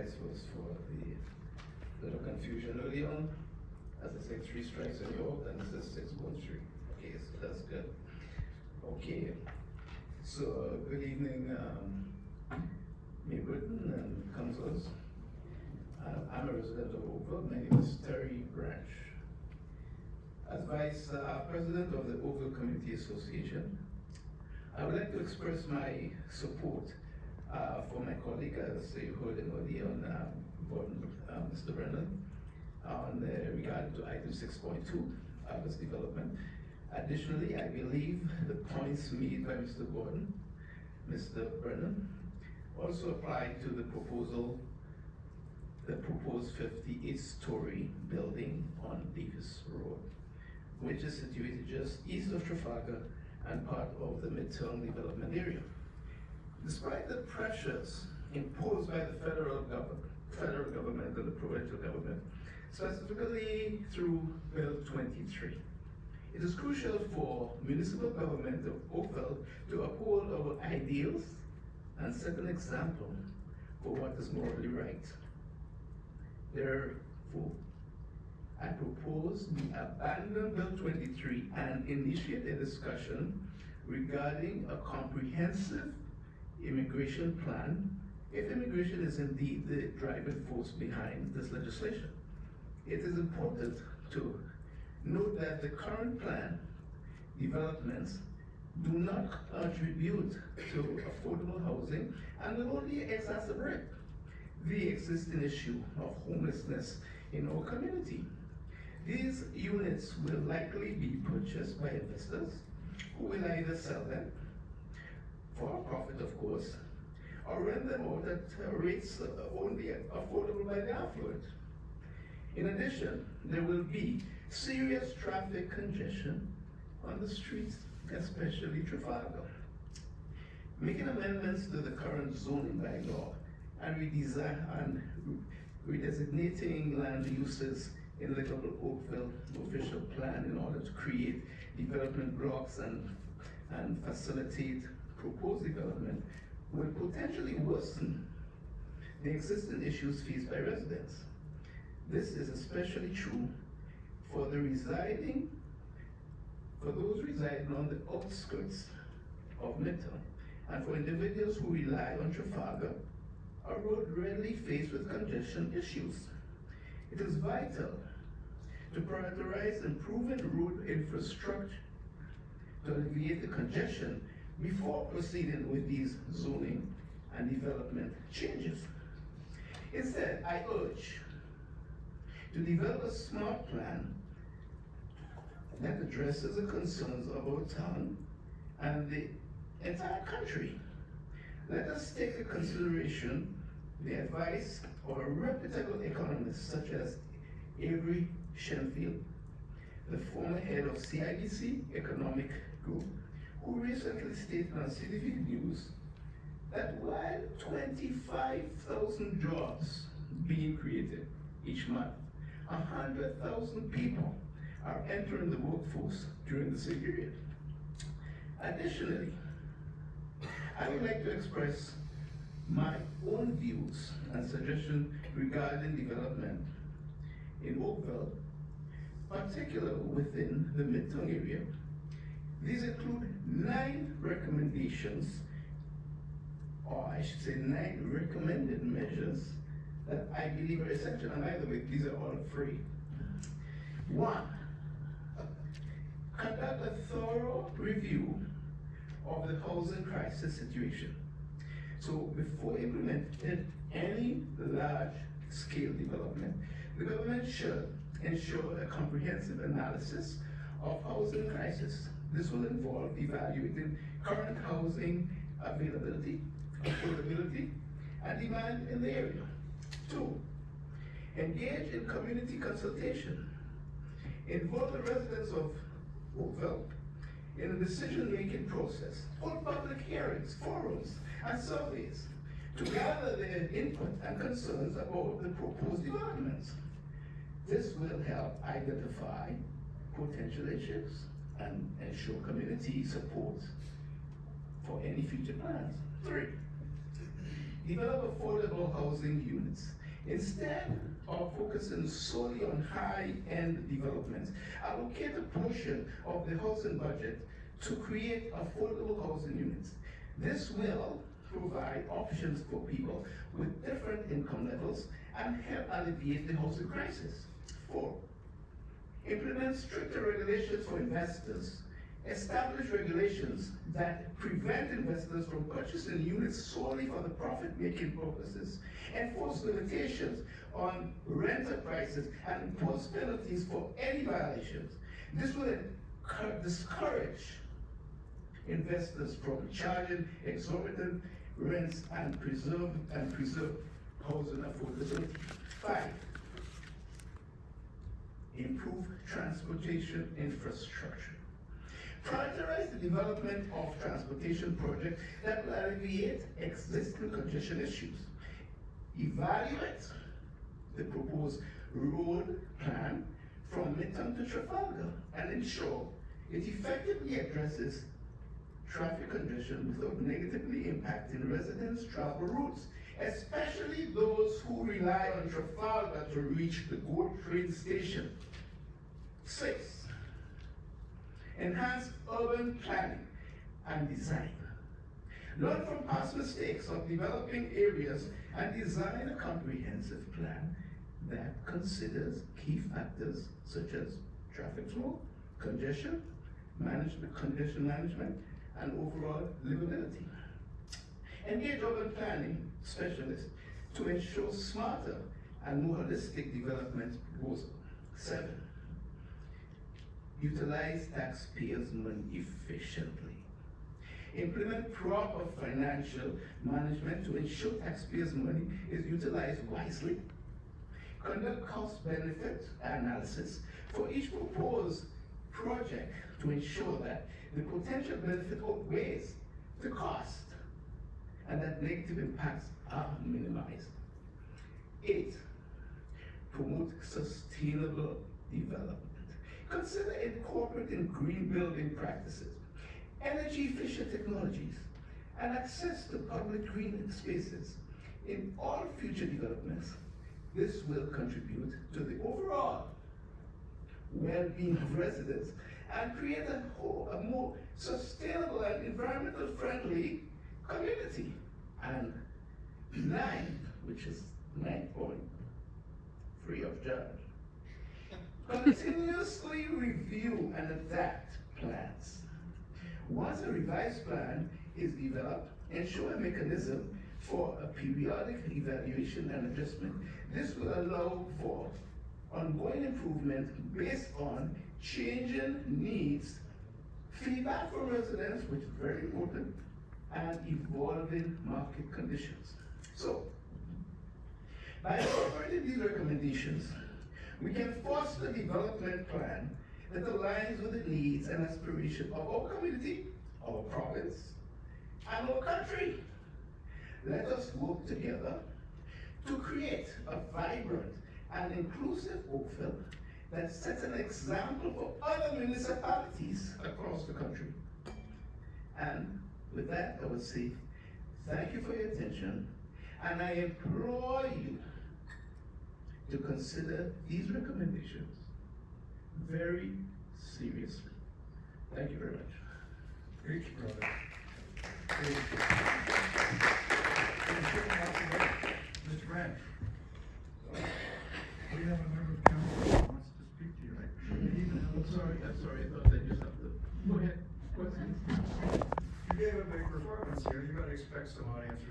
apologize for the little confusion early on. As I said, 3 strikes and you're out, and this is 613. Okay, so that's good. Okay, so good evening, May Britain and councillors. I'm a resident of Oakville. My name is Terry Branch. As Vice President of the Oakville Community Association, I would like to express my support for my colleague, as you heard him earlier on Mr. Brennan, on regard to item 6.2, this development. Additionally, I believe the points made by Mr. Gordon, Mr. Brennan, also apply to the proposed 58-story building on Davis Road, which is situated just east of Trafalgar and part of the midterm development area. Despite the pressures imposed by the federal government and the provincial government, specifically through Bill 23, it is crucial for municipal government of Oakville to uphold our ideals and set an example for what is morally right. Therefore, I propose we abandon Bill 23 and initiate a discussion regarding a comprehensive immigration plan, if immigration is indeed the driving force behind this legislation. It is important to note that the current plan developments do not contribute to affordable housing and will only exacerbate the existing issue of homelessness in our community. These units will likely be purchased by investors who will either sell them for a profit, of course, or rent them out at rates only affordable by the affluent. In addition, there will be serious traffic congestion on the streets, especially Trafalgar. Making amendments to the current zoning bylaw and redesignating land uses in the Oakville official plan in order to create development blocks and facilitate proposed development will potentially worsen the existing issues faced by residents. This is especially true for those residing on the outskirts of Midtown, and for individuals who rely on Trafalgar, a road rarely faced with congestion issues. It is vital to prioritize improving road infrastructure to alleviate the congestion before proceeding with these zoning and development changes. Instead, I urge to develop a smart plan that addresses the concerns of our town and the entire country. Let us take into consideration the advice of a reputable economist such as Avery Shenfield, the former head of CIBC Economic Group, who recently stated on CTV News that while 25,000 jobs being created each month, 100,000 people are entering the workforce during the same period. Additionally, I would like to express my own views and suggestions regarding development in Oakville, particularly within the Midtown area. These include 9 recommendations, or I should say 9 recommended measures that I believe are essential, and by the way, these are all free. 1, conduct a thorough review of the housing crisis situation. So before implementing any large-scale development, the government should ensure a comprehensive analysis of housing crisis. This will involve evaluating current housing availability, affordability, and demand in the area. 2, engage in community consultation. Involve the residents of Oakville in the decision-making process. Hold public hearings, forums, and surveys to gather their input and concerns about the proposed developments. This will help identify potential issues and ensure community support for any future plans. 3, develop affordable housing units. Instead of focusing solely on high-end developments, allocate a portion of the housing budget to create affordable housing units. This will provide options for people with different income levels and help alleviate the housing crisis. 4, implement stricter regulations for investors. Establish regulations that prevent investors from purchasing units solely for the profit-making purposes. Enforce limitations on renter prices and impose penalties for any violations. This will discourage investors from charging exorbitant rents and preserve housing affordability. 5, improve transportation infrastructure. Prioritize the development of transportation projects that will alleviate existing congestion issues. Evaluate the proposed road plan from Midtown to Trafalgar and ensure it effectively addresses traffic congestion without negatively impacting residents' travel routes, especially those who rely on Trafalgar to reach the GO train station. 6, enhance urban planning and design. Learn from past mistakes of developing areas and design a comprehensive plan that considers key factors such as traffic flow, congestion management, and overall livability. Engage urban planning specialists to ensure smarter and more holistic development proposal. 7, utilize taxpayers' money efficiently. Implement proper financial management to ensure taxpayers' money is utilized wisely. Conduct cost-benefit analysis for each proposed project to ensure that the potential benefit outweighs the cost and that negative impacts are minimized. 8, promote sustainable development. Consider incorporating green building practices, energy-efficient technologies, and access to public green spaces in all future developments. This will contribute to the overall well-being of residents and create a more sustainable and environmental friendly community. And 9, which is 9 point, free of charge. Continuously review and adapt plans. Once a revised plan is developed, ensure a mechanism for a periodic evaluation and adjustment. This will allow for ongoing improvement based on changing needs, feedback from residents, which is very important, and evolving market conditions. So, by incorporating these recommendations, we can foster a development plan that aligns with the needs and aspirations of our community, our province, and our country. Let us work together to create a vibrant and inclusive Oakville that sets an example for other municipalities across the country. And with that, I would say thank you for your attention, and I implore you to consider these recommendations very seriously. Thank you very much. Thank you, brother. Mr. Grant, we have a member of council who wants to speak to you. I'm sorry, I thought they just have to. Go ahead, questions? You gave a big performance here. You got to expect some audience